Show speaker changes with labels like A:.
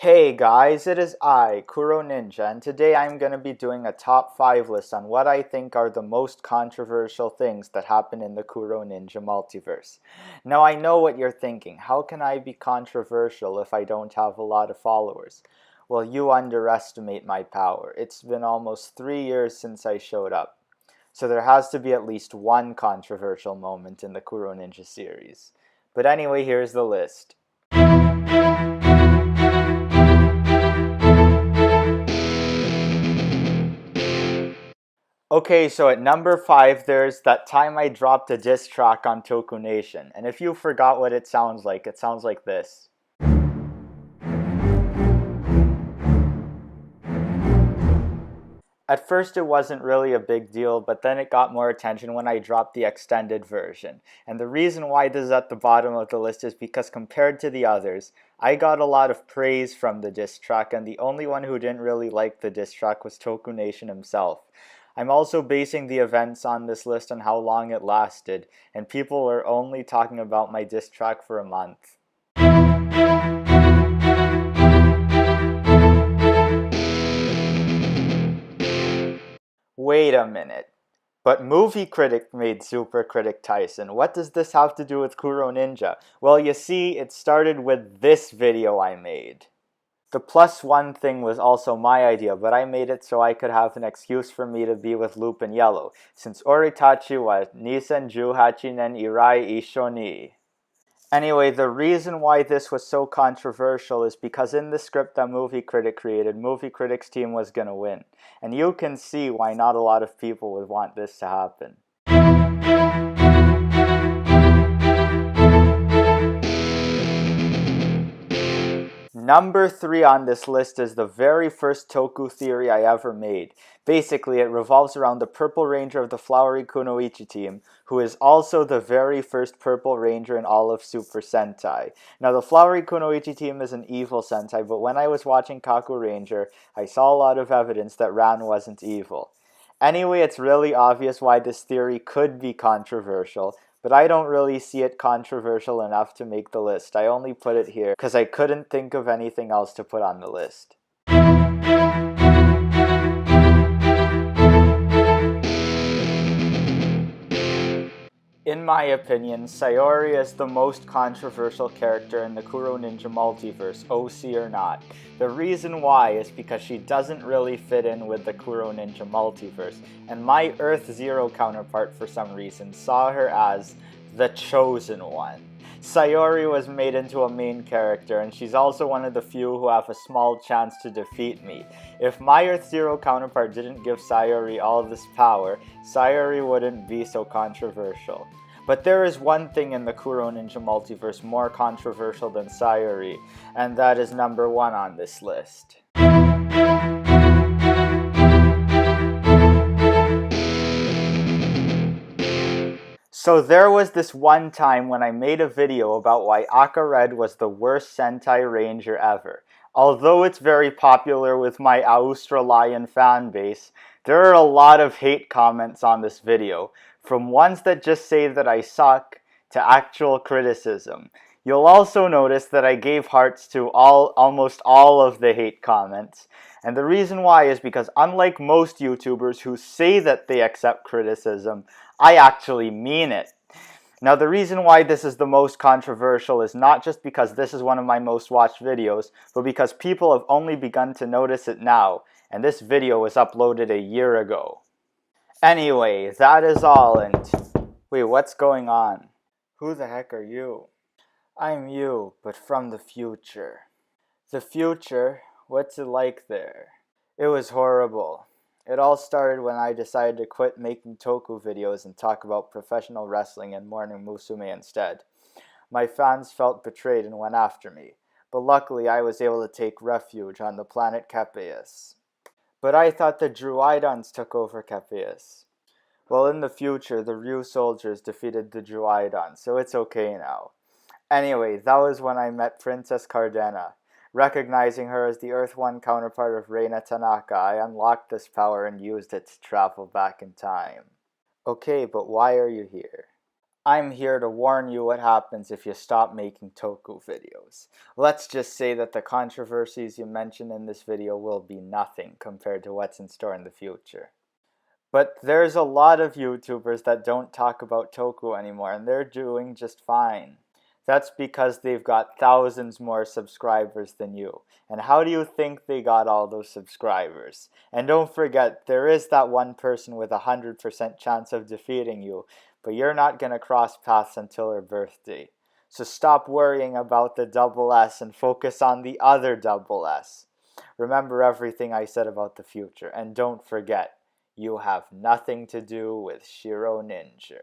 A: Hey guys, it is I, Kuroninja, and today I'm going to be doing a top 5 list on what I think are the most controversial things that happen in the Kuroninja multiverse. Now I know what you're thinking, how can I be controversial if I don't have a lot of followers? Well, you underestimate my power. It's been almost 3 years since I showed up. So there has to be at least one controversial moment in the Kuroninja series. But anyway, here's the list. Okay, so at number 5, there's that time I dropped a diss track on Toku Nation. And if you forgot what it sounds like this. At first it wasn't really a big deal, but then it got more attention when I dropped the extended version. And the reason why this is at the bottom of the list is because compared to the others, I got a lot of praise from the diss track, and the only one who didn't really like the diss track was Toku Nation himself. I'm also basing the events on this list on how long it lasted, and people were only talking about my diss track for a month. Wait a minute. But Movie Critic made Super Critic Tyson. What does this have to do with Kuroninja? Well, you see, it started with this video I made. The +1 thing was also my idea, but I made it so I could have an excuse for me to be with Lupin Yellow, since Oritachi wa Nisenjuhachi nen Irai Isho ni. Anyway, the reason why this was so controversial is because in the script that Movie Critic created, Movie Critic's team was gonna win. And you can see why not a lot of people would want this to happen. Number 3 on this list is the very first Toku theory I ever made. Basically, it revolves around the Purple Ranger of the Flowery Kunoichi team, who is also the very first Purple Ranger in all of Super Sentai. Now, the Flowery Kunoichi team is an evil Sentai, but when I was watching Kaku Ranger, I saw a lot of evidence that Ran wasn't evil. Anyway, it's really obvious why this theory could be controversial, but I don't really see it controversial enough to make the list. I only put it here because I couldn't think of anything else to put on the list. In my opinion, Sayori is the most controversial character in the Kuroninja multiverse, OC or not. The reason why is because she doesn't really fit in with the Kuroninja multiverse, and my Earth Zero counterpart for some reason saw her as the chosen one. Sayori was made into a main character, and she's also one of the few who have a small chance to defeat me. If my Earth Zero counterpart didn't give Sayori all this power, Sayori wouldn't be so controversial. But there is one thing in the Kuroninja multiverse more controversial than Sayori, and that is number 1 on this list. So there was this one time when I made a video about why Aka Red was the worst Sentai Ranger ever. Although it's very popular with my Australian fan base, there are a lot of hate comments on this video, from ones that just say that I suck to actual criticism. You'll also notice that I gave hearts to almost all of the hate comments. And the reason why is because unlike most YouTubers who say that they accept criticism, I actually mean it. Now, the reason why this is the most controversial is not just because this is one of my most watched videos, but because people have only begun to notice it now, and this video was uploaded a year ago. Anyway, that is all, and wait, what's going on? Who the heck are you? I'm you, but from the future. The future? What's it like there? It was horrible. It all started when I decided to quit making Toku videos and talk about professional wrestling and Morning Musume instead. My fans felt betrayed and went after me, but luckily I was able to take refuge on the planet Capeus. But I thought the Druidons took over Capeus. Well, in the future, the Ryu soldiers defeated the Druidons, so it's okay now. Anyway, that was when I met Princess Cardena. Recognizing her as the Earth 1 counterpart of Reina Tanaka, I unlocked this power and used it to travel back in time. Okay, but why are you here? I'm here to warn you what happens if you stop making toku videos. Let's just say that the controversies you mentioned in this video will be nothing compared to what's in store in the future. But there's a lot of YouTubers that don't talk about toku anymore, and they're doing just fine. That's because they've got thousands more subscribers than you. And how do you think they got all those subscribers? And don't forget, there is that one person with a 100% chance of defeating you, but you're not going to cross paths until her birthday. So stop worrying about the double S and focus on the other double S. Remember everything I said about the future, and don't forget, you have nothing to do with Kuroninja.